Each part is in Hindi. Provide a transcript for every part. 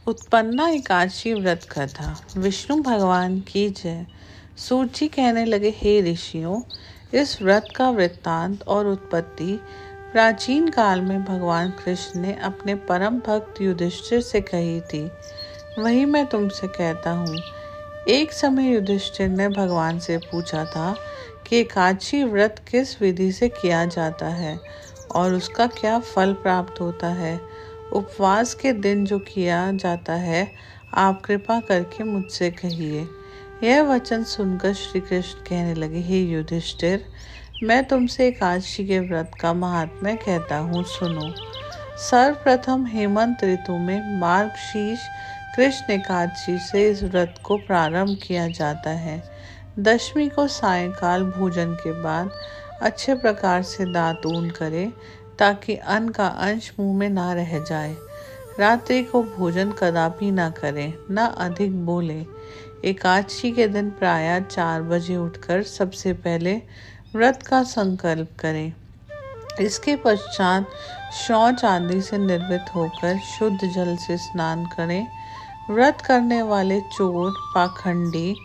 उत्पन्ना एकादशी व्रत कथा। विष्णु भगवान की जय। सूत जी कहने लगे, हे ऋषियों, इस व्रत का वृत्तांत और उत्पत्ति प्राचीन काल में भगवान कृष्ण ने अपने परम भक्त युधिष्ठिर से कही थी। वही मैं तुमसे कहता हूँ। एक समय युधिष्ठिर ने भगवान से पूछा था कि एकादशी व्रत किस विधि से किया जाता है और उसका क्या फल प्राप्त होता है। उपवास के दिन जो किया जाता है, आप कृपा करके मुझसे कहिए। यह वचन सुनकर श्री कृष्ण कहने लगे, हे युधिष्ठिर, मैं तुमसे एकादशी के व्रत का महात्म्य कहता हूँ, सुनो। सर्वप्रथम हेमंत ऋतु में मार्गशीर्ष कृष्ण एकादशी से इस व्रत को प्रारंभ किया जाता है। दशमी को सायंकाल भोजन के बाद अच्छे प्रकार से दातून करें ताकि अन्न का अंश मुंह में ना रह जाए। रात्रि को भोजन कदापि ना करें, ना अधिक बोलें। एकादशी के दिन प्रायः 4 बजे उठकर सबसे पहले व्रत का संकल्प करें। इसके पश्चात शौच आदि से निर्वृत्त होकर शुद्ध जल से स्नान करें। व्रत करने वाले चोर, पाखंडी,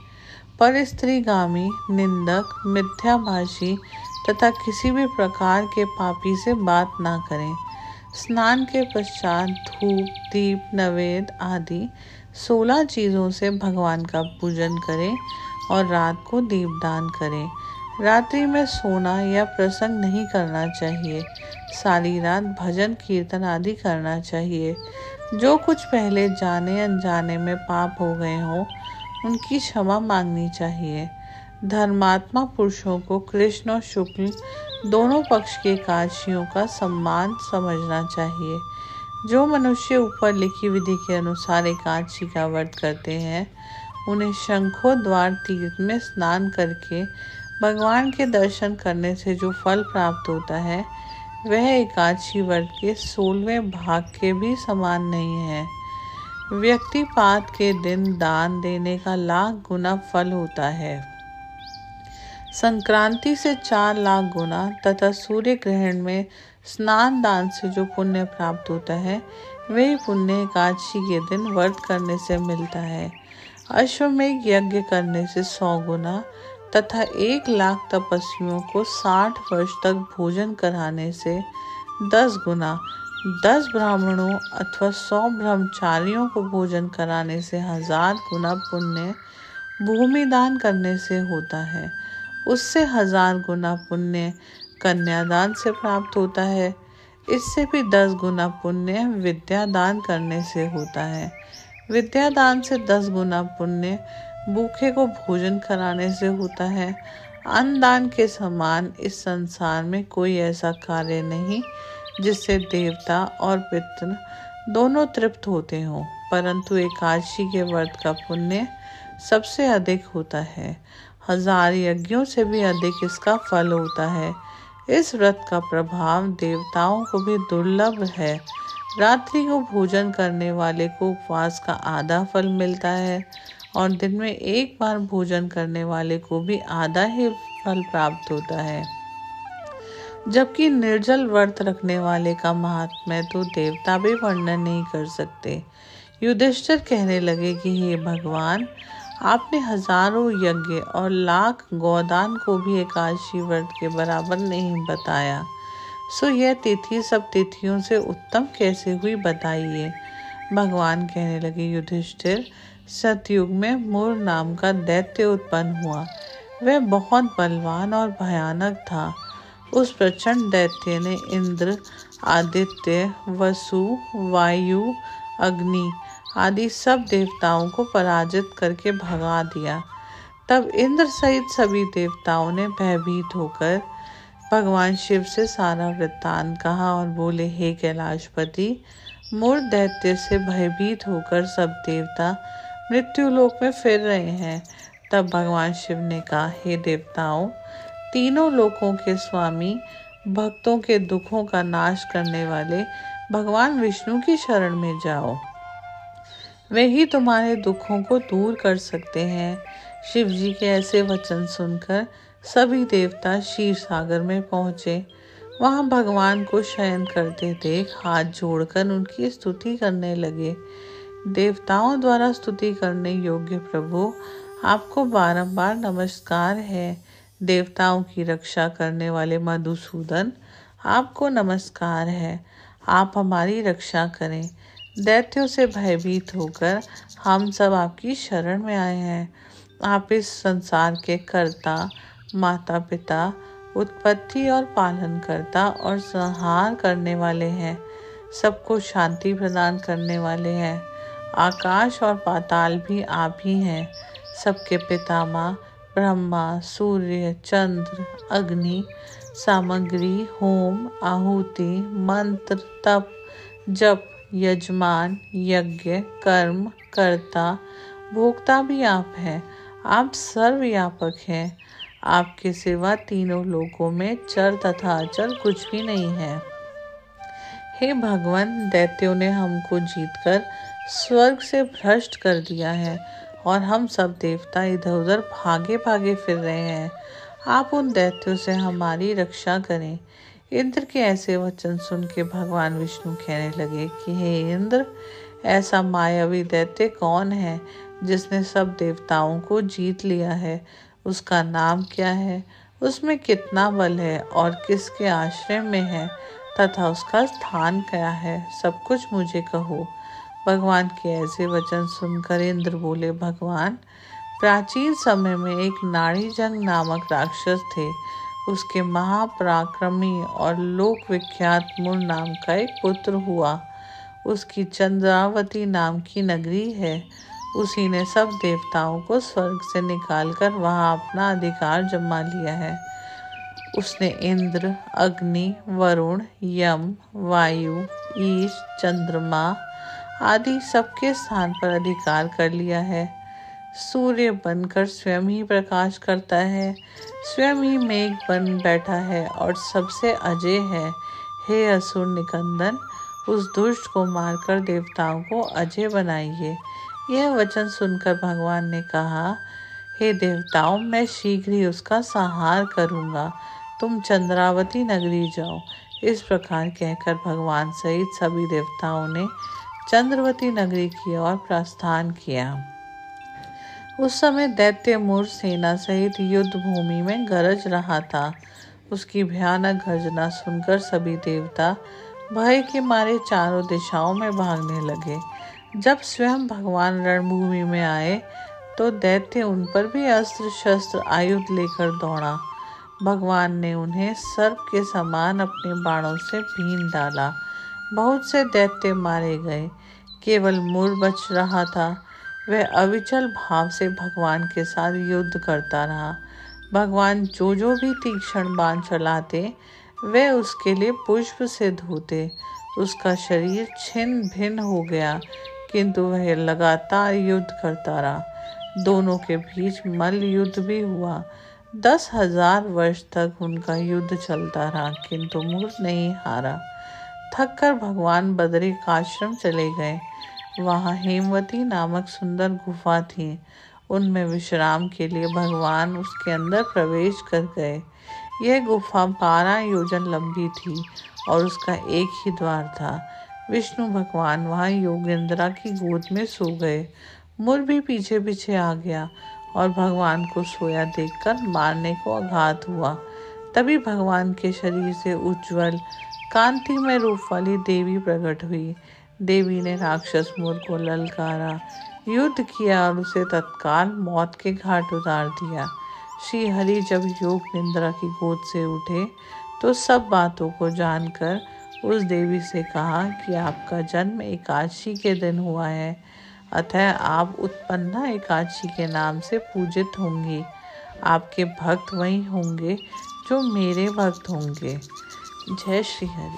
परस्त्रीगामी, निंदक, मिथ्याभाषी तथा किसी भी प्रकार के पापी से बात ना करें। स्नान के पश्चात धूप, दीप, नैवेद्य आदि 16 चीज़ों से भगवान का पूजन करें और रात को दीपदान करें। रात्रि में सोना या प्रसंग नहीं करना चाहिए। सारी रात भजन कीर्तन आदि करना चाहिए। जो कुछ पहले जाने अनजाने में पाप हो गए हों, उनकी क्षमा मांगनी चाहिए। धर्मात्मा पुरुषों को कृष्ण और शुक्ल दोनों पक्ष के एकादशियों का सम्मान समझना चाहिए। जो मनुष्य ऊपर लिखी विधि के अनुसार एकादशी का व्रत करते हैं, उन्हें शंखोद्वार तीर्थ में स्नान करके भगवान के दर्शन करने से जो फल प्राप्त होता है, वह एकादशी व्रत के 16वें भाग के भी समान नहीं है। व्यक्तिपात के दिन दान देने का लाख गुना फल होता है। संक्रांति से 4 लाख गुना तथा सूर्य ग्रहण में स्नान दान से जो पुण्य प्राप्त होता है, वही पुण्य एकादशी के दिन व्रत करने से मिलता है। अश्वमेध यज्ञ करने से 100 गुना तथा 1 लाख तपस्वियों को 60 वर्ष तक भोजन कराने से 10 गुना, 10 ब्राह्मणों अथवा 100 ब्रह्मचारियों को भोजन कराने से 1000 गुना पुण्य भूमि दान करने से होता है। उससे 1000 गुना पुण्य कन्यादान से प्राप्त होता है। इससे भी 10 गुना पुण्य विद्या दान करने से होता है। विद्या दान से 10 गुना पुण्य भूखे को भोजन कराने से होता है। अन्न दान के समान इस संसार में कोई ऐसा कार्य नहीं जिससे देवता और पितृ दोनों तृप्त होते हों, परंतु एकादशी के व्रत का पुण्य सबसे अधिक होता है। 1000 यज्ञों से भी अधिक इसका फल होता है। इस व्रत का प्रभाव देवताओं को भी दुर्लभ है। रात्रि को भोजन करने वाले को उपवास का आधा फल मिलता है और दिन में 1 बार भोजन करने वाले को भी आधा ही फल प्राप्त होता है। जबकि निर्जल व्रत रखने वाले का महात्म्य तो देवता भी वर्णन नहीं कर सकते। युधिष्ठिर कहने लगे कि हे भगवान, आपने हजारों यज्ञ और लाख गोदान को भी एकादशी व्रत के बराबर नहीं बताया, सो यह तिथि सब तिथियों से उत्तम कैसे हुई, बताइए। भगवान कहने लगे, युधिष्ठिर, सतयुग में मूर नाम का दैत्य उत्पन्न हुआ। वह बहुत बलवान और भयानक था। उस प्रचंड दैत्य ने इंद्र, आदित्य, वसु, वायु, अग्नि आदि सब देवताओं को पराजित करके भगा दिया। तब इंद्र सहित सभी देवताओं ने भयभीत होकर भगवान शिव से सारा वृत्तांत कहा और बोले, हे कैलाशपति, मूर दैत्य से भयभीत होकर सब देवता मृत्यु लोक में फिर रहे हैं। तब भगवान शिव ने कहा, हे देवताओं, तीनों लोकों के स्वामी, भक्तों के दुखों का नाश करने वाले भगवान विष्णु की शरण में जाओ। वे ही तुम्हारे दुखों को दूर कर सकते हैं। शिव जी के ऐसे वचन सुनकर सभी देवता क्षीर सागर में पहुँचे। वहाँ भगवान को शयन करते देख हाथ जोड़कर उनकी स्तुति करने लगे। देवताओं द्वारा स्तुति करने योग्य प्रभु, आपको बारंबार नमस्कार है। देवताओं की रक्षा करने वाले मधुसूदन, आपको नमस्कार है। आप हमारी रक्षा करें। दैत्यों से भयभीत होकर हम सब आपकी शरण में आए हैं। आप इस संसार के कर्ता, माता पिता, उत्पत्ति और पालन करता और संहार करने वाले हैं। सबको शांति प्रदान करने वाले हैं। आकाश और पाताल भी आप ही हैं। सबके पितामह ब्रह्मा, सूर्य, चंद्र, अग्नि, सामग्री, होम, आहुति, मंत्र, तप, जप, यजमान, यज्ञ, कर्म, कर्ता, भोक्ता भी आप हैं। आप सर्वव्यापक हैं। आपके सिवा तीनों लोकों में चर तथा अचर कुछ भी नहीं है। हे भगवान, दैत्यों ने हमको जीतकर स्वर्ग से भ्रष्ट कर दिया है और हम सब देवता इधर उधर भागे भागे फिर रहे हैं। आप उन दैत्यों से हमारी रक्षा करें। इंद्र के ऐसे वचन सुन के भगवान विष्णु कहने लगे कि हे इंद्र, ऐसा मायावी दैत्य कौन है जिसने सब देवताओं को जीत लिया है? उसका नाम क्या है? उसमें कितना बल है और किसके आश्रय में है तथा उसका स्थान क्या है? सब कुछ मुझे कहो। भगवान के ऐसे वचन सुनकर इंद्र बोले, भगवान, प्राचीन समय में एक नाड़ीजंग नामक राक्षस थे। उसके महापराक्रमी और लोक विख्यात मुर नाम का एक पुत्र हुआ। उसकी चंद्रावती नाम की नगरी है। उसी ने सब देवताओं को स्वर्ग से निकालकर वहां अपना अधिकार जमा लिया है। उसने इंद्र, अग्नि, वरुण, यम, वायु, ईश, चंद्रमा आदि सबके स्थान पर अधिकार कर लिया है। सूर्य बनकर स्वयं ही प्रकाश करता है, स्वयं ही मेघ बन बैठा है और सबसे अजय है। हे असुर निकंदन, उस दुष्ट को मारकर देवताओं को अजय बनाइए। यह वचन सुनकर भगवान ने कहा, हे देवताओं, मैं शीघ्र ही उसका संहार करूंगा। तुम चंद्रावती नगरी जाओ। इस प्रकार कहकर भगवान सहित सभी देवताओं ने चंद्रवती नगरी की ओर प्रस्थान किया। उस समय दैत्य मुर सेना सहित युद्ध भूमि में गरज रहा था। उसकी भयानक गर्जना सुनकर सभी देवता भय के मारे चारों दिशाओं में भागने लगे। जब स्वयं भगवान रणभूमि में आए तो दैत्य उन पर भी अस्त्र शस्त्र आयुध लेकर दौड़ा। भगवान ने उन्हें सर्प के समान अपने बाणों से बीन डाला। बहुत से दैत्य मारे गए। केवल मुर बच रहा था। वह अविचल भाव से भगवान के साथ युद्ध करता रहा। भगवान जो भी तीक्ष्ण बाण चलाते, वे उसके लिए पुष्प से धोते। उसका शरीर छिन्न भिन्न हो गया, किंतु वह लगातार युद्ध करता रहा। दोनों के बीच मल्ल युद्ध भी हुआ। 10,000 वर्ष तक उनका युद्ध चलता रहा, किंतु मुर नहीं हारा। थककर भगवान बदरिकाश्रम चले गए। वहाँ हेमवती नामक सुंदर गुफा थी। उनमें विश्राम के लिए भगवान उसके अंदर प्रवेश कर गए। यह गुफा 12 योजन लंबी थी और उसका एक ही द्वार था। विष्णु भगवान वहाँ योगेंद्रा की गोद में सो गए। मुर भी पीछे पीछे आ गया और भगवान को सोया देखकर मारने को आघात हुआ। तभी भगवान के शरीर से उज्जवल कांतिमय रूप वाली देवी प्रकट हुई। देवी ने राक्षस मुर को ललकारा, युद्ध किया और उसे तत्काल मौत के घाट उतार दिया। श्री हरि जब योग निद्रा की गोद से उठे तो सब बातों को जानकर उस देवी से कहा कि आपका जन्म एकादशी के दिन हुआ है, अतः आप उत्पन्ना एकादशी के नाम से पूजित होंगी। आपके भक्त वही होंगे जो मेरे भक्त होंगे। जय श्री हरि।